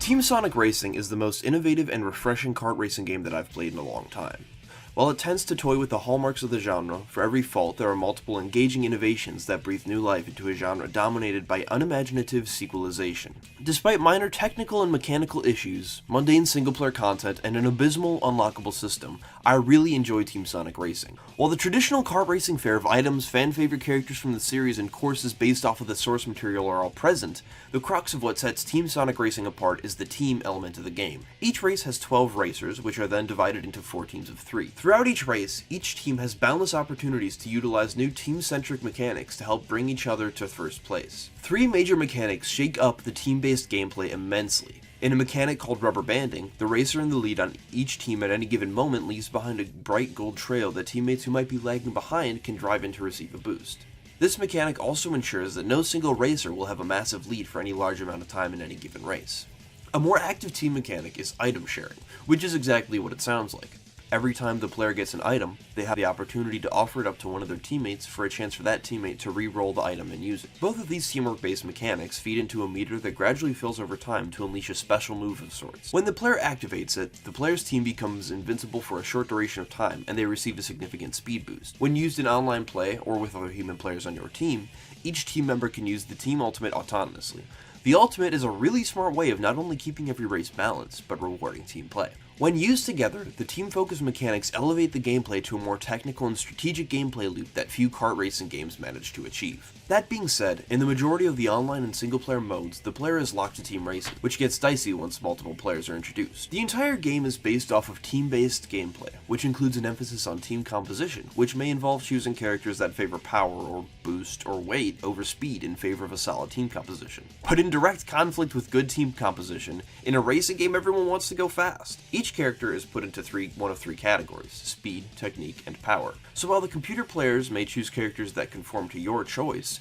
Team Sonic Racing is the most innovative and refreshing kart racing game that I've played in a long time. While it tends to toy with the hallmarks of the genre, for every fault there are multiple engaging innovations that breathe new life into a genre dominated by unimaginative sequelization. Despite minor technical and mechanical issues, mundane single-player content, and an abysmal unlockable system, I really enjoy Team Sonic Racing. While the traditional kart racing fare of items, fan-favorite characters from the series, and courses based off of the source material are all present, the crux of what sets Team Sonic Racing apart is the team element of the game. Each race has 12 racers, which are then divided into 4 teams of 3. Throughout each race, each team has boundless opportunities to utilize new team-centric mechanics to help bring each other to first place. 3 major mechanics shake up the team-based gameplay immensely. In a mechanic called rubber banding, the racer in the lead on each team at any given moment leaves behind a bright gold trail that teammates who might be lagging behind can drive in to receive a boost. This mechanic also ensures that no single racer will have a massive lead for any large amount of time in any given race. A more active team mechanic is item sharing, which is exactly what it sounds like. Every time the player gets an item, they have the opportunity to offer it up to one of their teammates for a chance for that teammate to re-roll the item and use it. Both of these teamwork-based mechanics feed into a meter that gradually fills over time to unleash a special move of sorts. When the player activates it, the player's team becomes invincible for a short duration of time, and they receive a significant speed boost. When used in online play, or with other human players on your team, each team member can use the team ultimate autonomously. The ultimate is a really smart way of not only keeping every race balanced, but rewarding team play. When used together, the team-focused mechanics elevate the gameplay to a more technical and strategic gameplay loop that few kart racing games manage to achieve. That being said, in the majority of the online and single-player modes, the player is locked to team racing, which gets dicey once multiple players are introduced. The entire game is based off of team-based gameplay, which includes an emphasis on team composition, which may involve choosing characters that favor power or boost or weight over speed in favor of a solid team composition. But in direct conflict with good team composition, in a racing game everyone wants to go fast. Each character is put into one of three categories: speed, technique, and power. So while the computer players may choose characters that conform to your choice,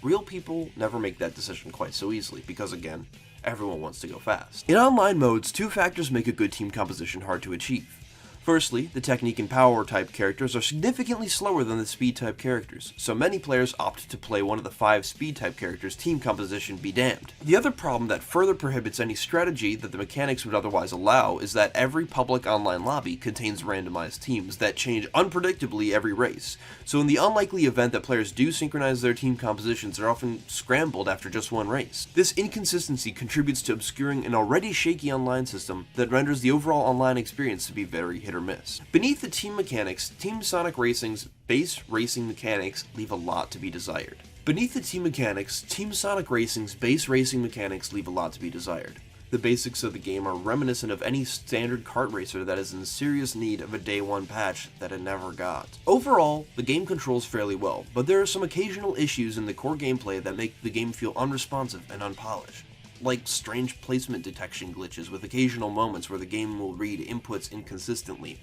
real people never make that decision quite so easily because, again, everyone wants to go fast. In online modes, 2 factors make a good team composition hard to achieve. Firstly, the technique and power type characters are significantly slower than the speed type characters, so many players opt to play one of the 5 speed type characters, team composition be damned. The other problem that further prohibits any strategy that the mechanics would otherwise allow is that every public online lobby contains randomized teams that change unpredictably every race, so in the unlikely event that players do synchronize their team compositions, they're often scrambled after just one race. This inconsistency contributes to obscuring an already shaky online system that renders the overall online experience to be very hit or miss. Beneath the team mechanics, Team Sonic Racing's base racing mechanics leave a lot to be desired. Team Sonic Racing's base racing mechanics leave a lot to be desired. The basics of the game are reminiscent of any standard kart racer that is in serious need of a day one patch that it never got. Overall, the game controls fairly well, but there are some occasional issues in the core gameplay that make the game feel unresponsive and unpolished, like strange placement detection glitches with occasional moments where the game will read inputs inconsistently,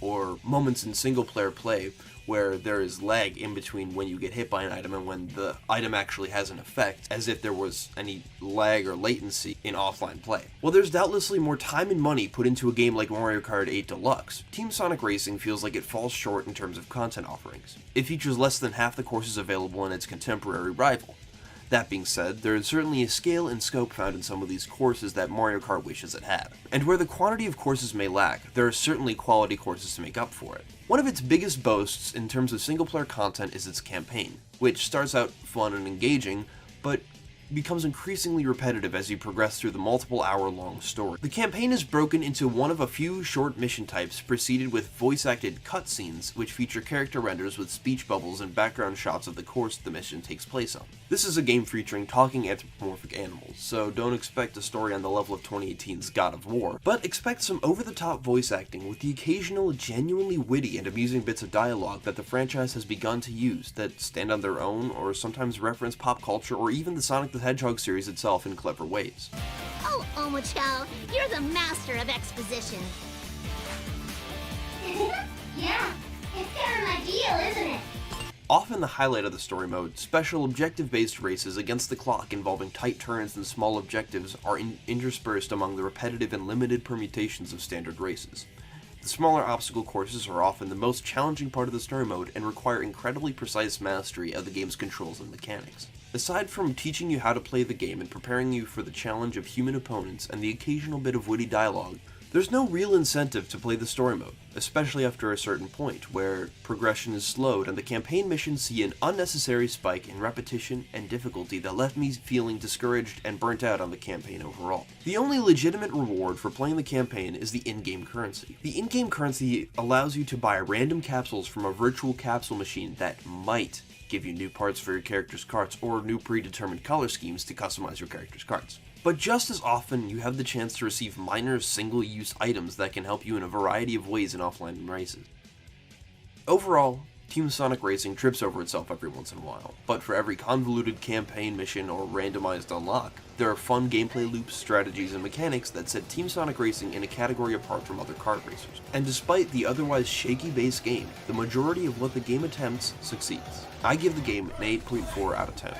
or moments in single-player play where there is lag in between when you get hit by an item and when the item actually has an effect, as if there was any lag or latency in offline play. While there's doubtlessly more time and money put into a game like Mario Kart 8 Deluxe, Team Sonic Racing feels like it falls short in terms of content offerings. It features less than half the courses available in its contemporary rival. That being said, there is certainly a scale and scope found in some of these courses that Mario Kart wishes it had. And where the quantity of courses may lack, there are certainly quality courses to make up for it. One of its biggest boasts in terms of single-player content is its campaign, which starts out fun and engaging, but becomes increasingly repetitive as you progress through the multiple hour-long story. The campaign is broken into one of a few short mission types preceded with voice-acted cutscenes, which feature character renders with speech bubbles and background shots of the course the mission takes place on. This is a game featuring talking anthropomorphic animals, so don't expect a story on the level of 2018's God of War, but expect some over-the-top voice acting with the occasional genuinely witty and amusing bits of dialogue that the franchise has begun to use that stand on their own or sometimes reference pop culture or even the Sonic the Hedgehog series itself in clever ways. Oh, Omocho, you're the master of exposition. Yeah, it's kind of my deal, isn't it? Often the highlight of the story mode, special objective-based races against the clock involving tight turns and small objectives are interspersed among the repetitive and limited permutations of standard races. The smaller obstacle courses are often the most challenging part of the story mode and require incredibly precise mastery of the game's controls and mechanics. Aside from teaching you how to play the game and preparing you for the challenge of human opponents and the occasional bit of witty dialogue, there's no real incentive to play the story mode, especially after a certain point, where progression is slowed and the campaign missions see an unnecessary spike in repetition and difficulty that left me feeling discouraged and burnt out on the campaign overall. The only legitimate reward for playing the campaign is the in-game currency. The in-game currency allows you to buy random capsules from a virtual capsule machine that might give you new parts for your character's karts or new predetermined color schemes to customize your character's karts. But just as often, you have the chance to receive minor single-use items that can help you in a variety of ways in offline races. Overall, Team Sonic Racing trips over itself every once in a while, but for every convoluted campaign mission or randomized unlock, there are fun gameplay loops, strategies, and mechanics that set Team Sonic Racing in a category apart from other kart racers. And despite the otherwise shaky base game, the majority of what the game attempts succeeds. I give the game an 8.4 out of 10.